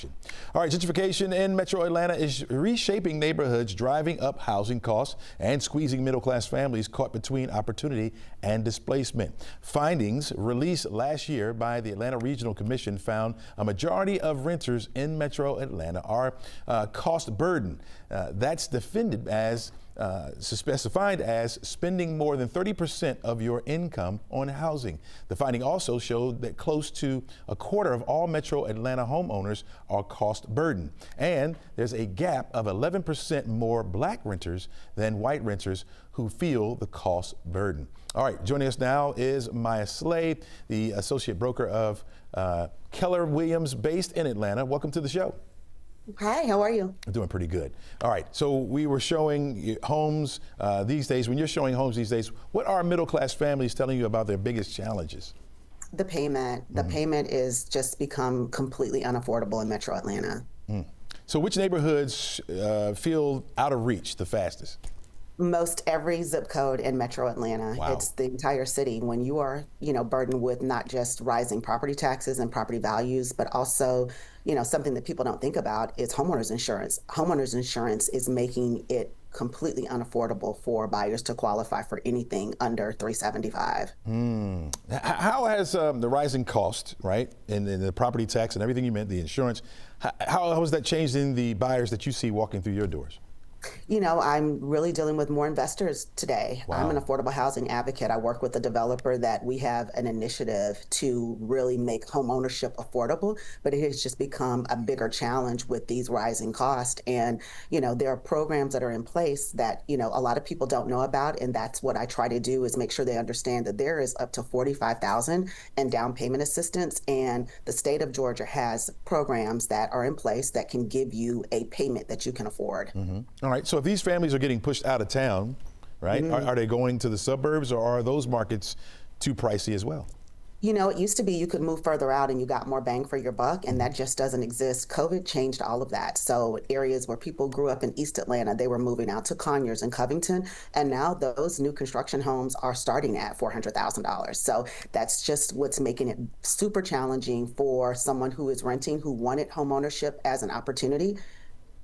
All right, gentrification in Metro Atlanta is reshaping neighborhoods, driving up housing costs, and squeezing middle-class families caught between opportunity and displacement. Findings released last year by the Atlanta Regional Commission found a majority of renters in Metro Atlanta are cost burdened. That's defined as specified as spending more than 30% of your income on housing. The finding also showed that close to a quarter of all Metro Atlanta homeowners are cost burdened. And there's a gap of 11% more black renters than white renters who feel the cost burden. All right, joining us now is Maja Sly, the associate broker of Keller Williams based in Atlanta. Welcome to the show. Hi, how are you? I'm doing pretty good. All right, so we were showing homes these days. When you're showing homes these days, what are middle-class families telling you about their biggest challenges? The payment. The payment is just become completely unaffordable in Metro Atlanta. So which neighborhoods feel out of reach the fastest? Most every zip code in Metro Atlanta. Wow. It's the entire city. When you are, burdened with not just rising property taxes and property values, but also, something that people don't think about is homeowners insurance. Homeowners insurance is making it completely unaffordable for buyers to qualify for anything under $375. How has the rising cost, right, and the property tax and everything you meant, the insurance, how has that changed in the buyers that you see walking through your doors? I'm really dealing with more investors today. Wow. I'm an affordable housing advocate. I work with a developer that we have an initiative to really make home ownership affordable, but it has just become a bigger challenge with these rising costs. And, there are programs that are in place that, a lot of people don't know about. And that's what I try to do is make sure they understand that there is up to $45,000 in down payment assistance. And the state of Georgia has programs that are in place that can give you a payment that you can afford. All right, so if these families are getting pushed out of town, right, are they going to the suburbs, or are those markets too pricey as well? It used to be you could move further out and you got more bang for your buck, and that just doesn't exist. COVID changed all of that. So areas where people grew up in East Atlanta, they were moving out to Conyers and Covington, and now those new construction homes are starting at $400,000. So that's just what's making it super challenging for someone who is renting, who wanted home ownership as an opportunity.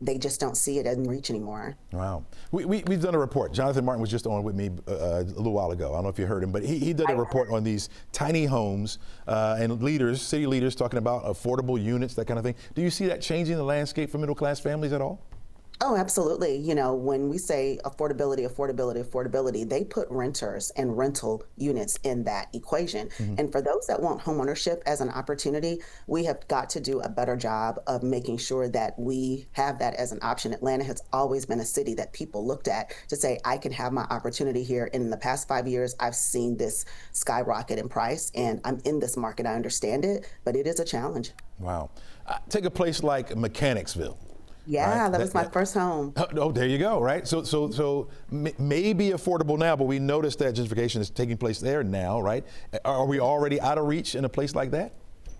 They just don't see it in reach anymore. Wow. We've done a report. Jonathan Martin was just on with me a little while ago. I don't know if you heard him, but he did a report on these tiny homes and city leaders talking about affordable units, that kind of thing. Do you see that changing the landscape for middle class families at all? Oh, absolutely. When we say affordability, they put renters and rental units in that equation. And for those that want homeownership as an opportunity, we have got to do a better job of making sure that we have that as an option. Atlanta has always been a city that people looked at to say, I can have my opportunity here. And in the past 5 years, I've seen this skyrocket in price, and I'm in this market. I understand it, but it is a challenge. Wow. Take a place like Mechanicsville. Yeah, right? that was my first home. Oh, there you go, right? So maybe affordable now, but we noticed that gentrification is taking place there now, right? Are we already out of reach in a place like that?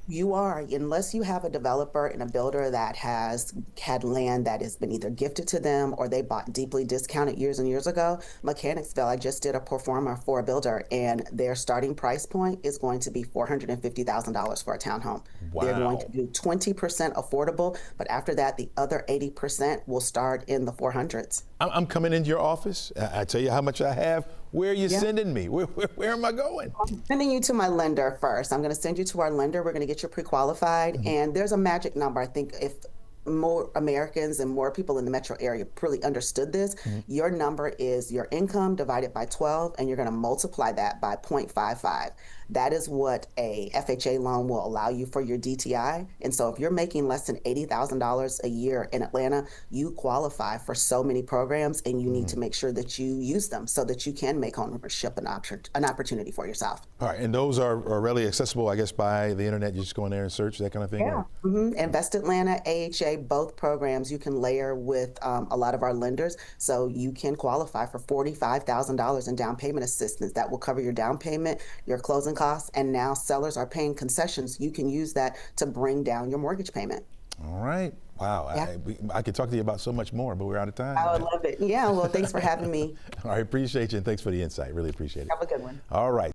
You are, unless you have a developer and a builder that has had land that has been either gifted to them or they bought deeply discounted years and years ago. Mechanicsville, I just did a pro forma for a builder, and their starting price point is going to be $450,000 for a townhome. Wow. They're going to do 20% affordable, but after that, the other 80% will start in the 400s. I'm coming into your office. I tell you how much I have. Where are you sending me? Where am I going? I'm sending you to my lender first. I'm going to send you to our lender. We're going to get you pre-qualified. And there's a magic number. I think if more Americans and more people in the metro area really understood this, your number is your income divided by 12, and you're going to multiply that by 0.55. That is what a FHA loan will allow you for your DTI. And so if you're making less than $80,000 a year in Atlanta, you qualify for so many programs, and you need to make sure that you use them so that you can make homeownership an opportunity for yourself. All right, and those are readily accessible, I guess, by the internet. You just go in there and search, that kind of thing? Yeah. Invest Atlanta, AHA, both programs you can layer with a lot of our lenders, so you can qualify for $45,000 in down payment assistance. That will cover your down payment, your closing costs, and now sellers are paying concessions. You can use that to bring down your mortgage payment. All right. Wow. Yeah. I could talk to you about so much more, but we're out of time. I would love it. Yeah, well, thanks for having me. All right, appreciate you, and thanks for the insight. Really appreciate it. Have a good one. All right.